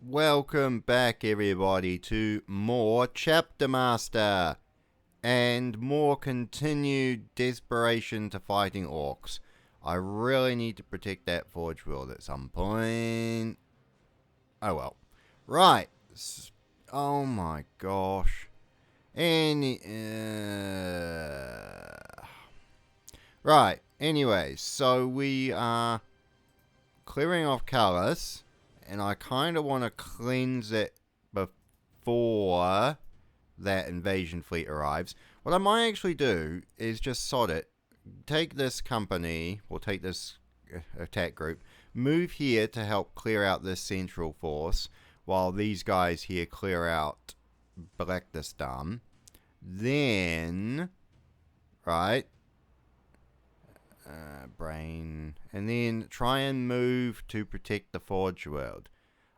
Welcome back, everybody, to more Chapter Master and more continued desperation to fighting orcs. I really need to protect that Forge World at some point. Oh well. Right. Oh my gosh. Right. Anyway, so we are clearing off Callus, and I kind of want to cleanse it before that invasion fleet arrives. What I might actually do is just sod it, take this company, or take this attack group, move here to help clear out this central force, while these guys here clear out Blasted. Then, right, brain, and then try and move to protect the Forge World.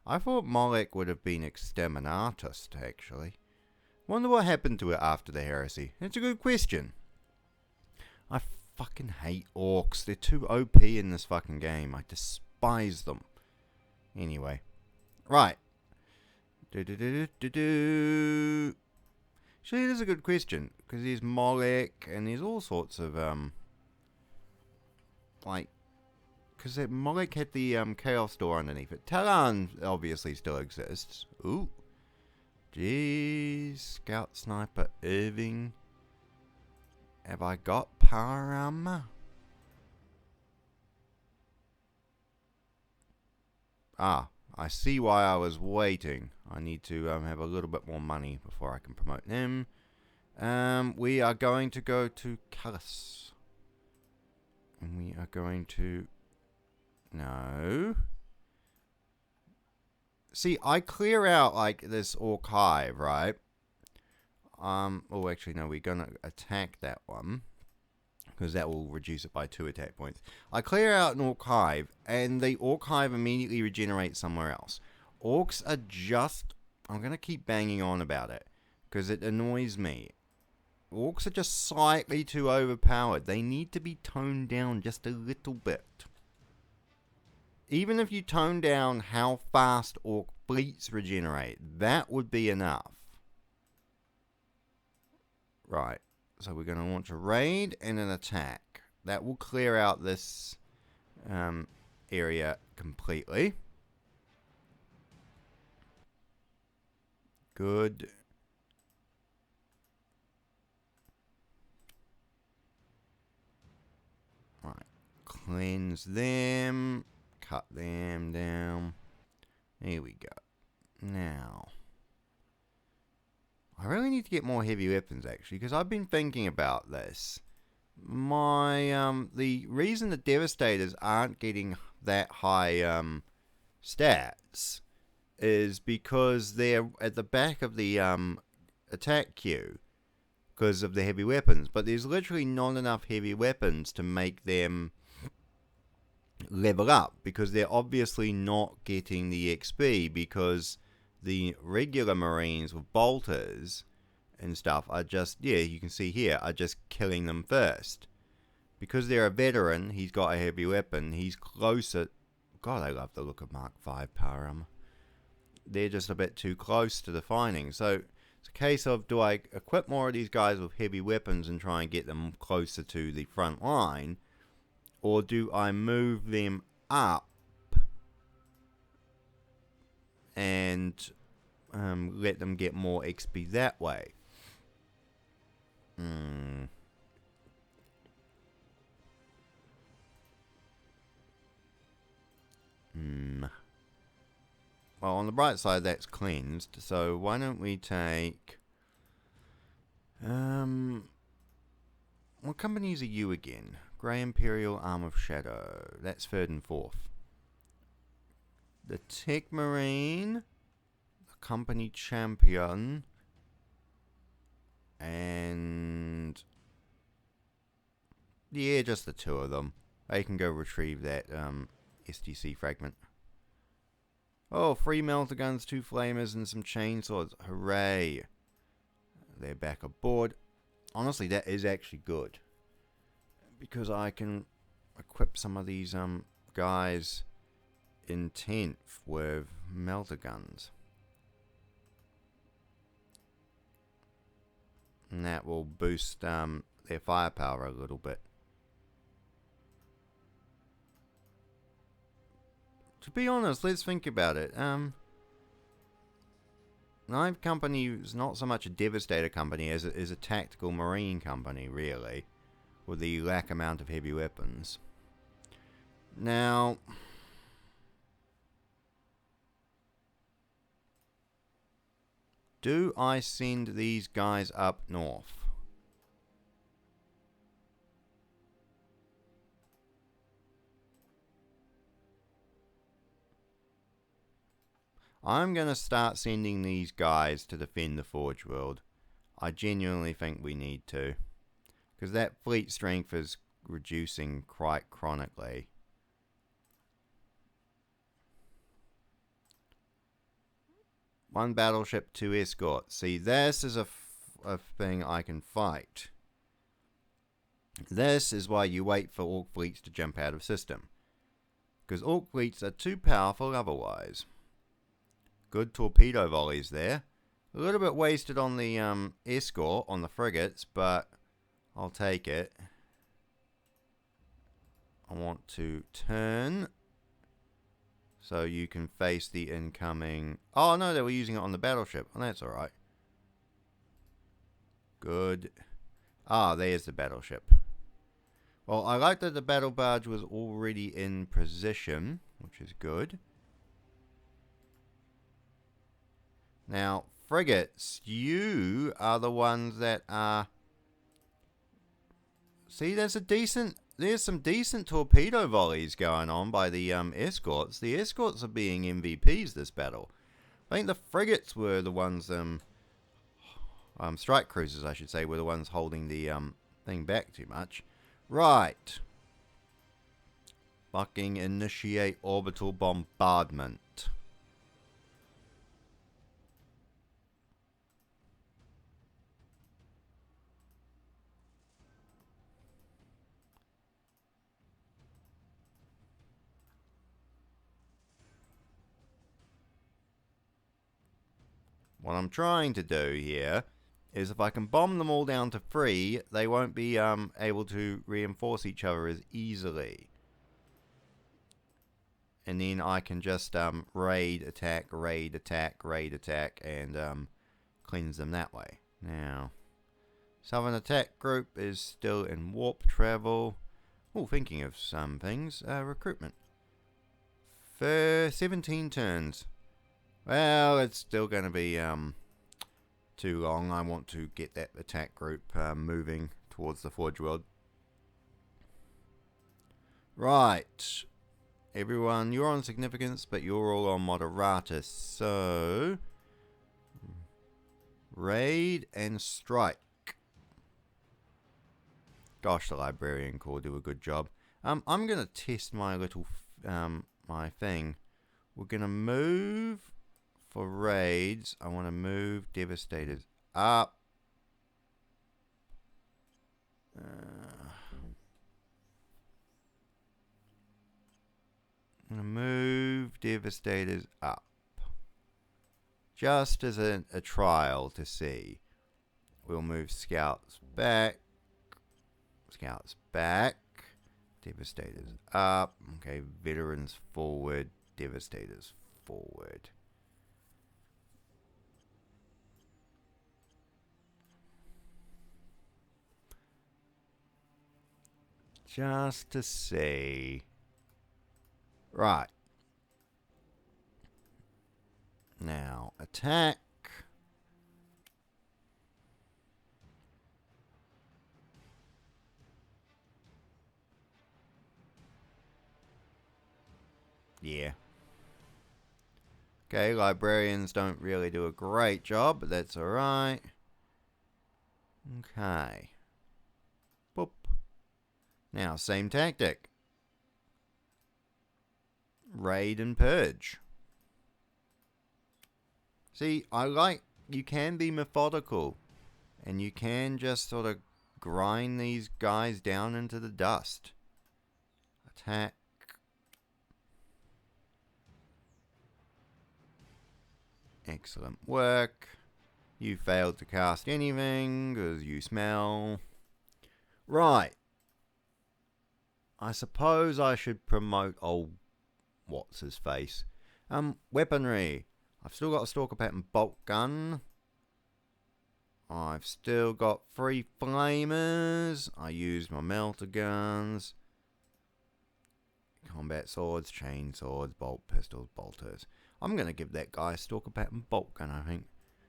I thought Molech would have been Exterminatus, actually. Wonder what happened to it after the heresy. It's a good question. I fucking hate orcs. They're too OP in this fucking game. I despise them. Anyway. Right. Actually, it is a good question. Because there's Molech and there's all sorts of, because Molech had the Chaos Door underneath it. Talon obviously still exists. Ooh. Jeez. Scout Sniper Irving. Have I got power armor? Ah, I see why I was waiting. I need to have a little bit more money before I can promote them. We are going to go to Callus. And we are going to... No. See, I clear out, like, this archive, right? Oh, actually, no, we're going to attack that one. Because that will reduce it by 2 attack points. I clear out an archive, and the archive immediately regenerates somewhere else. Orcs are just... I'm going to keep banging on about it. Because it annoys me. Orcs are just slightly too overpowered. They need to be toned down just a little bit. Even if you tone down how fast orc fleets regenerate, that would be enough. Right. So we're going to launch a raid and an attack. That will clear out this area completely. Good. Right. Cleanse them. Cut them down. Here we go. Now, I really need to get more heavy weapons, actually, because I've been thinking about this. The reason the Devastators aren't getting that high stats is because they're at the back of the attack queue because of the heavy weapons. But there's literally not enough heavy weapons to make them level up, because they're obviously not getting the XP, because the regular Marines with bolters and stuff are just, yeah, you can see here, are just killing them first. Because they're a veteran, he's got a heavy weapon, he's closer. God, I love the look of Mark V power armor. They're just a bit too close to the finding. So it's a case of, do I equip more of these guys with heavy weapons and try and get them closer to the front line? Or do I move them up and let them get more XP that way? Well, on the bright side, that's cleansed. So why don't we take... What companies are you again? Grey Imperial, Arm of Shadow. That's 3rd and 4th. The Tech Marine, the Company Champion, and... yeah, just the 2 of them. They can go retrieve that STC fragment. Oh, 3 melter guns, 2 flamers, and some chainsaws. Hooray! They're back aboard. Honestly, that is actually good, because I can equip some of these guys in 10th with melter guns. And that will boost their firepower a little bit. To be honest, let's think about it. Knife Company is not so much a Devastator company as it is a tactical marine company, really, with the lack amount of heavy weapons. Now, do I send these guys up north? I'm going to start sending these guys to defend the Forge World. I genuinely think we need to. Because that fleet strength is reducing quite chronically. One battleship, 2 escorts. See, this is a thing I can fight. This is why you wait for Ork fleets to jump out of system. Because Ork fleets are too powerful otherwise. Good torpedo volleys there. A little bit wasted on the escort, on the frigates, but I'll take it. I want to turn so you can face the incoming... Oh no, they were using it on the battleship. Oh, that's alright. Good. Ah, there's the battleship. Well, I like that the battle barge was already in position, which is good. Now, frigates, you are the ones that are... See, there's some decent torpedo volleys going on by the escorts. The escorts are being MVPs this battle. I think the frigates were the ones, strike cruisers, I should say, were the ones holding the thing back too much. Right. Fucking initiate orbital bombardment. What I'm trying to do here is if I can bomb them all down to 3, they won't be able to reinforce each other as easily. And then I can just raid, attack, and cleanse them that way. Now, Southern Attack Group is still in warp travel. Oh, thinking of some things. Recruitment. For 17 turns. Well, it's still going to be too long. I want to get that attack group moving towards the Forge World. Right. Everyone, you're on significance, but you're all on moderatus. So, raid and strike. Gosh, the Librarian Corps do a good job. I'm going to test my little, my thing. We're going to move... For raids, I want to move Devastators up. I'm going to move Devastators up. Just as a trial to see. We'll move Scouts back. Scouts back. Devastators up. Okay, Veterans forward. Devastators forward. Just to see. Right. Now, attack. Yeah. Okay, librarians don't really do a great job, but that's alright. Okay. Boop. Now, same tactic. Raid and purge. See, I like, you can be methodical. And you can just sort of grind these guys down into the dust. Attack. Excellent work. You failed to cast anything because you smell. Right. I suppose I should promote old what's his face. Weaponry. I've still got a stalker pattern bolt gun. I've still got 3 flamers. I used my melter guns. Combat swords, chain swords, bolt pistols, bolters. I'm going to give that guy a stalker pattern bolt gun, I think.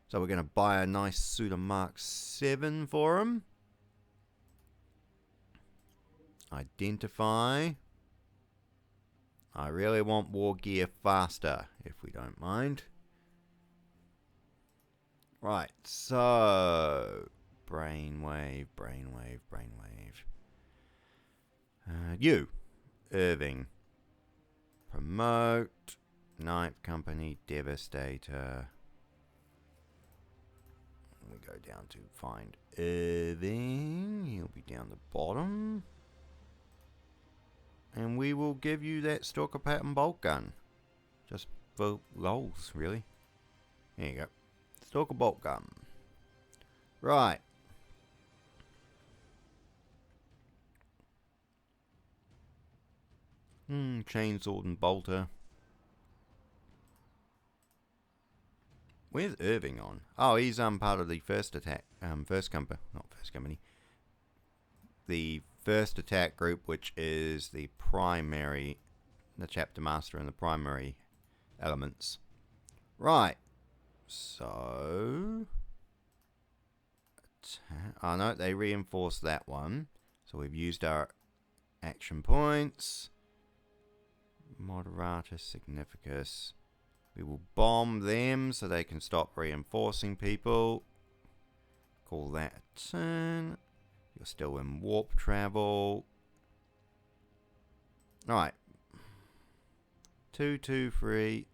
So we're going to buy a nice suit of Mark 7 for him. Identify. I really want war gear faster, if we don't mind. Right, so brainwave. You, Irving. Promote. Ninth Company, Devastator. We go down to find Irving. He'll be down the bottom. And we will give you that stalker pattern bolt gun. Just for lols, really. There you go. Stalker bolt gun. Right. Chainsword and bolter. Where's Irving on? Oh, he's part of the first attack. First company. The first attack group, which is the primary, the chapter master and the primary elements. Right. So, oh no, they reinforced that one. So we've used our action points. Moderatus Significus. We will bomb them so they can stop reinforcing people. Call that a turn. You're still in warp travel. Alright. 2, 2, 3.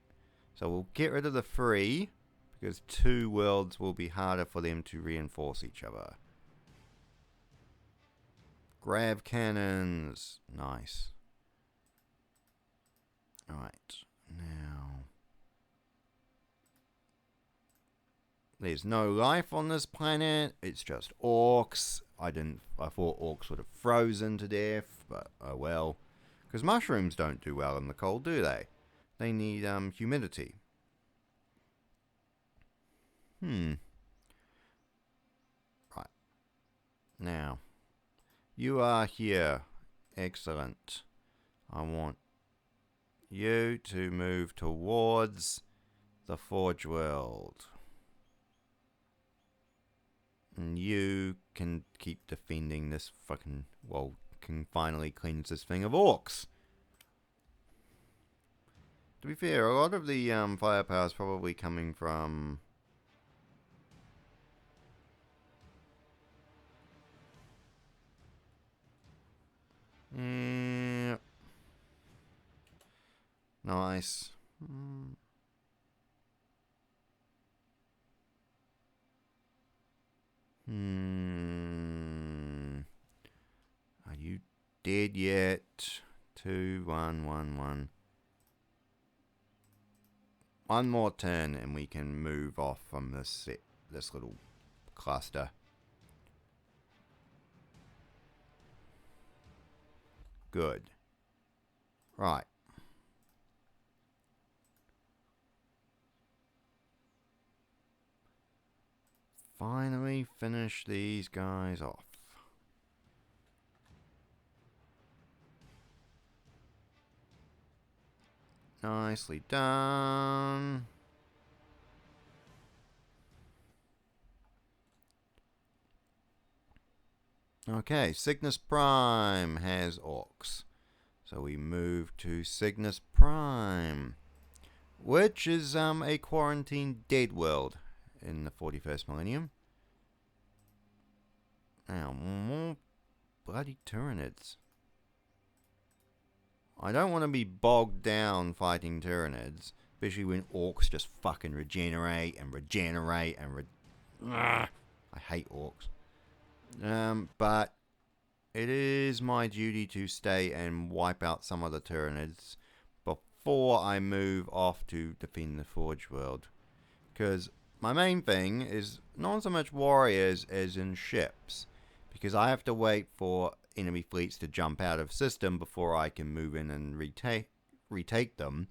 So we'll get rid of the 3. Because 2 worlds will be harder for them to reinforce each other. Grav cannons. Nice. Alright. Now. There's no life on this planet. It's just orcs. I thought orcs would have frozen to death. But oh well. Because mushrooms don't do well in the cold, do they? They need humidity. Right. Now, you are here. Excellent. I want you to move towards the Forge World. And you can keep defending this fucking... well, can finally cleanse this thing of orcs. To be fair, a lot of the firepower is probably coming from... yeah. Nice. Are you dead yet? 2, 1, 1, 1. One more turn and we can move off from this little cluster. Good. Right. Finally finish these guys off. Nicely done. Okay, Cygnus Prime has orcs. So we move to Cygnus Prime, which is a quarantined dead world in the 41st millennium. Now, more bloody Tyranids. I don't want to be bogged down fighting Tyranids, especially when orcs just fucking regenerate and regenerate and I hate orcs. But it is my duty to stay and wipe out some of the Tyranids before I move off to defend the Forge World. Because my main thing is not so much warriors as in ships. Because I have to wait for enemy fleets to jump out of system before I can move in and retake them.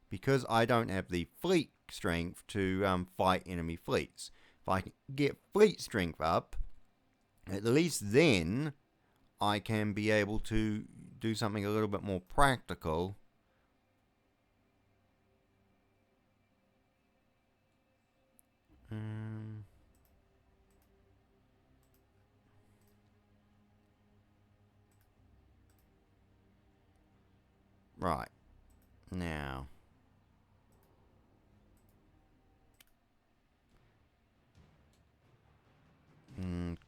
Because I don't have the fleet strength to fight enemy fleets. If I can get fleet strength up, at least then I can be able to do something a little bit more practical. Right. Now.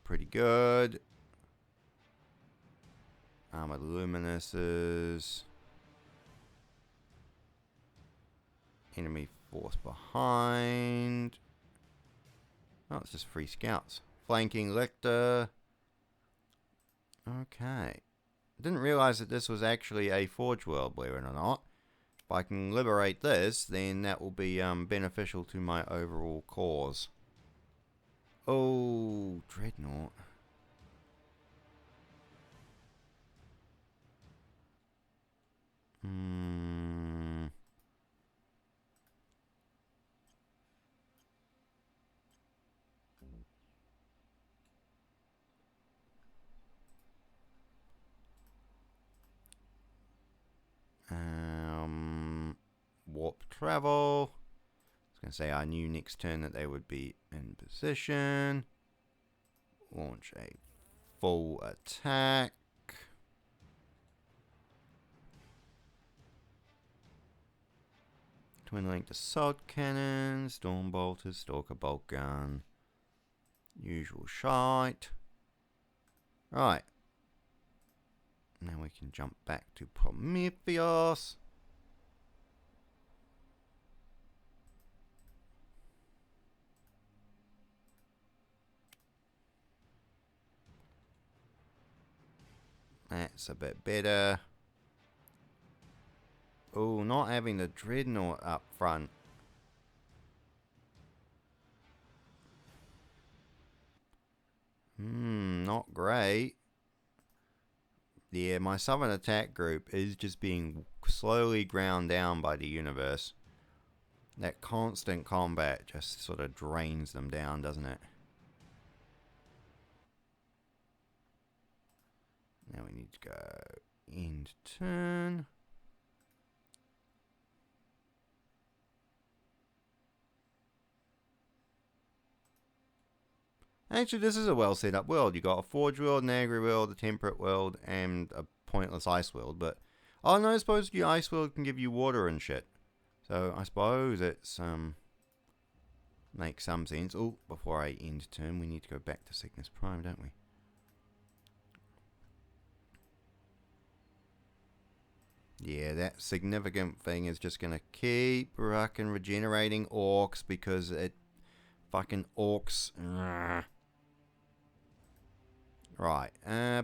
Pretty good. Armored Luminuses. Enemy force behind. Oh, it's just free scouts. Flanking Lictor. Okay. Didn't realize that this was actually a Forge World, believe it or not. If I can liberate this, then that will be beneficial to my overall cause. Oh, Dreadnought. Warp travel. I was going to say I knew next turn that they would be in position. Launch a full attack. Twin linked assault cannon, storm bolters, stalker bolt gun. Usual shite. Right. Now we can jump back to Prometheus. That's a bit better. Oh, not having the Dreadnought up front. Not great. Yeah, my Southern Attack group is just being slowly ground down by the universe. That constant combat just sort of drains them down, doesn't it? Now we need to go end turn. Actually, this is a well set up world. You got a Forge world, an Agri world, a Temperate world, and a pointless Ice world. But oh no, I suppose your Ice world can give you water and shit. So I suppose it's makes some sense. Oh, before I end turn, we need to go back to Cygnus Prime, don't we? Yeah, that significant thing is just gonna keep fucking regenerating orcs because it fucking orcs. Right. Now,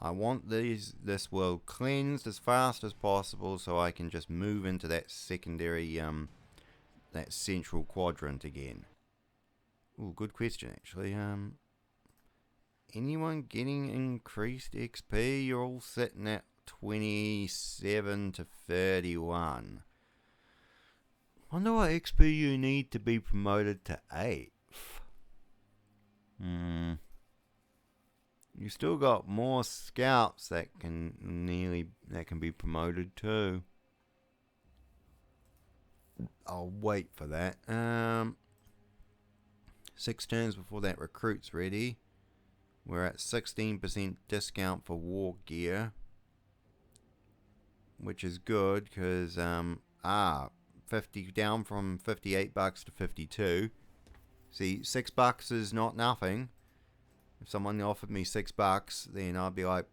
I want this world cleansed as fast as possible so I can just move into that secondary, that central quadrant again. Ooh, good question actually. Anyone getting increased XP? You're all sitting at 27 to 31. Wonder what XP you need to be promoted to 8th. You still got more scouts that can be promoted too. I'll wait for that. 6 turns before that recruit's ready. We're at 16% discount for war gear, which is good because 50 down from $58 to 52. See, $6 is not nothing. If someone offered me $6, then I'd be like,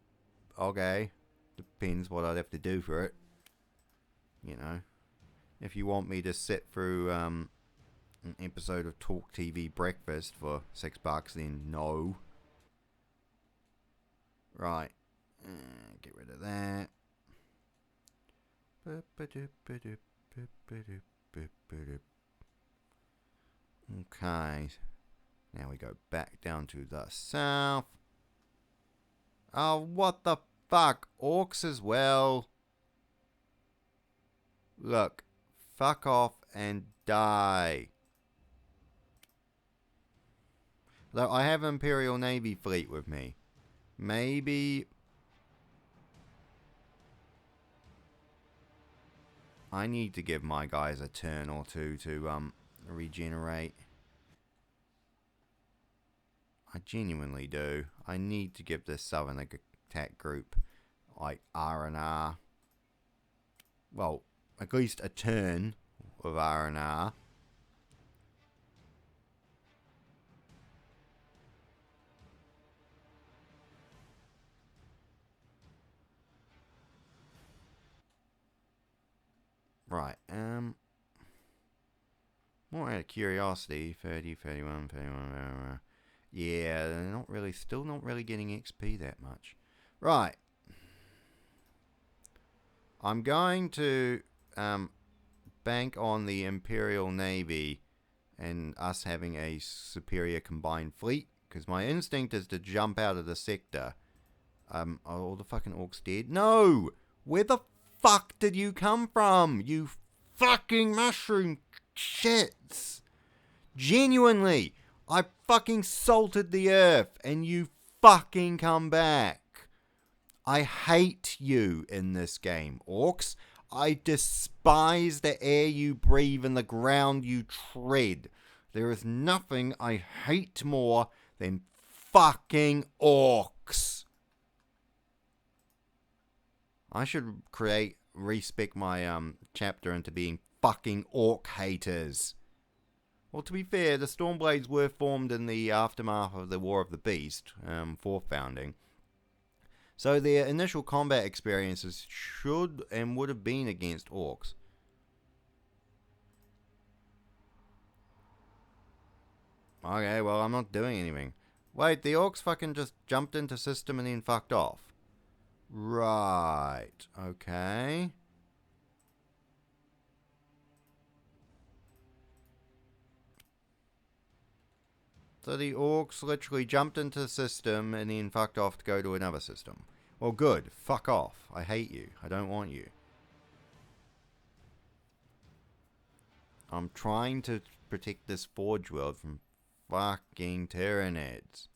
okay, depends what I'd have to do for it. You know, if you want me to sit through an episode of Talk TV Breakfast for $6, then no. Right, get rid of that. Okay. Now we go back down to the south. Oh, what the fuck? Orcs as well. Look. Fuck off and die. Though I have Imperial Navy fleet with me. Maybe I need to give my guys a turn or two to regenerate. I genuinely do. I need to give this Southern attack group like R&R. Well, at least a turn of R&R. Right, more out of curiosity, 30, 31, 31, yeah, they're not really, still not really getting XP that much. Right. I'm going to bank on the Imperial Navy and us having a superior combined fleet, because my instinct is to jump out of the sector. Are all the fucking orcs dead? No! Where the fuck did you come from? You fucking mushroom shits! Genuinely! I fucking salted the earth and you fucking come back. I hate you in this game, orcs. I despise the air you breathe and the ground you tread. There is nothing I hate more than fucking orcs. I should respec my chapter into being fucking orc haters. Well, to be fair, the Stormblades were formed in the aftermath of the War of the Beast, 4th founding. So their initial combat experiences should and would have been against orcs. Okay, well, I'm not doing anything. Wait, the orcs fucking just jumped into system and then fucked off. Right, okay. So the orcs literally jumped into the system and then fucked off to go to another system. Well, good. Fuck off. I hate you. I don't want you. I'm trying to protect this Forge world from fucking Tyranids.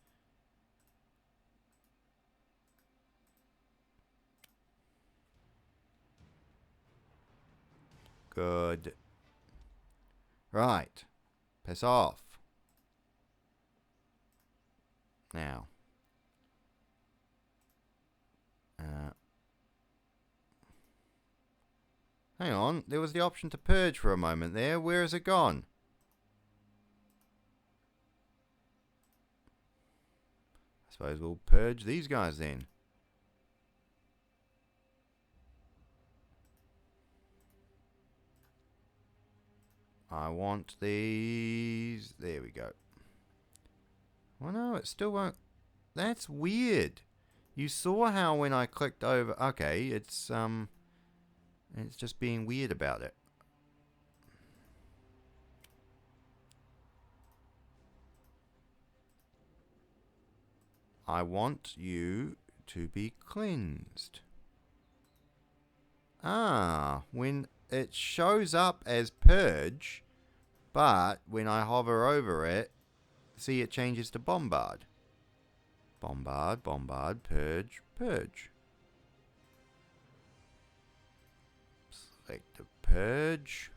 Good. Right. Piss off. Now. Hang on. There was the option to purge for a moment there. Where has it gone? I suppose we'll purge these guys then. I want these. There we go. Well, no, it still won't. That's weird. You saw how when I clicked over. Okay, it's just being weird about it. I want you to be cleansed. Ah, when it shows up as purge, but when I hover over it, see it changes to bombard. Bombard, bombard, purge, purge. Select the purge.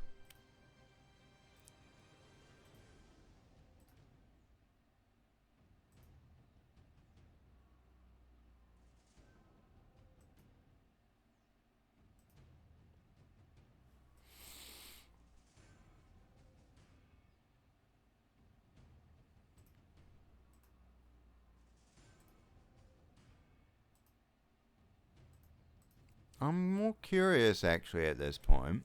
I'm more curious actually at this point.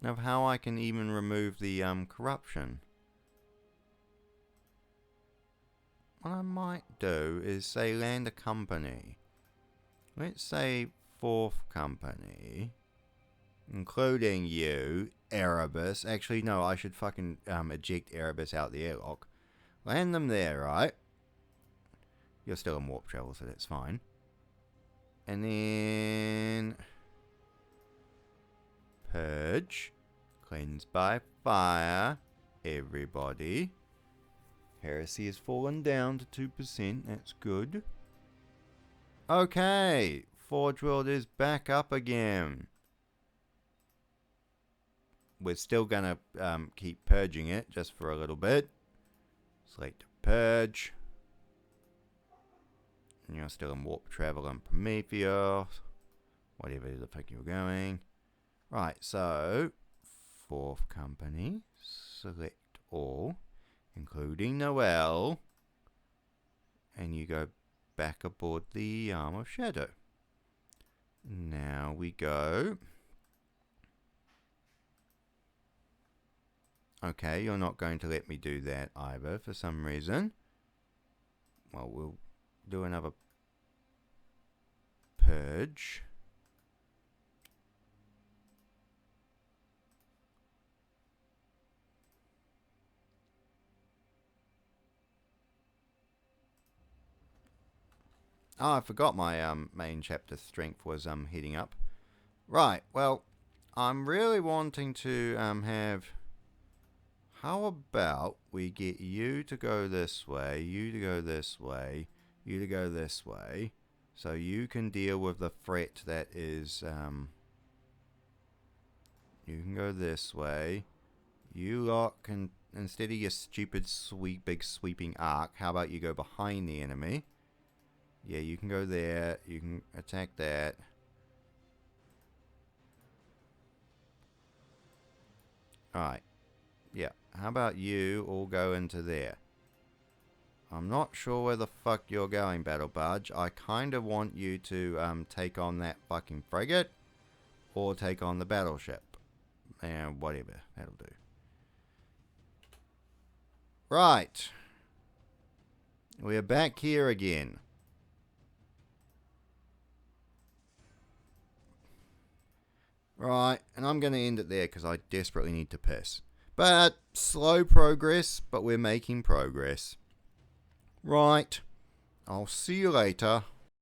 Of how I can even remove the corruption. what I might do is say land a company. Let's say 4th company, including you, Erebus. Actually, no, I should fucking eject Erebus out the airlock. Land them there, right? You're still in warp travel, so that's fine. And then purge, cleanse by fire, everybody. Heresy has fallen down to 2%. That's good. Okay, Forge World is back up again. We're still gonna keep purging it just for a little bit. Select purge. And you're still in warp travel and Prometheus. Whatever the fuck you're going. Right, so 4th company. Select all, including Noel. And you go back aboard the Arm of Shadow. Now we go. Okay, you're not going to let me do that either for some reason. Well, we'll do another purge. Oh, I forgot my main chapter strength was heating up. Right, well, I'm really wanting to have... How about we get you to go this way, you to go this way, you to go this way, so you can deal with the threat that is... you can go this way. You lot can, instead of your stupid big sweeping arc, how about you go behind the enemy? Yeah, you can go there. You can attack that. Alright. Yeah. How about you all go into there? I'm not sure where the fuck you're going, Battle Barge. I kind of want you to take on that fucking frigate. Or take on the battleship. And whatever. That'll do. Right. We are back here again. Right, and I'm going to end it there because I desperately need to piss. But, slow progress, but we're making progress. Right, I'll see you later.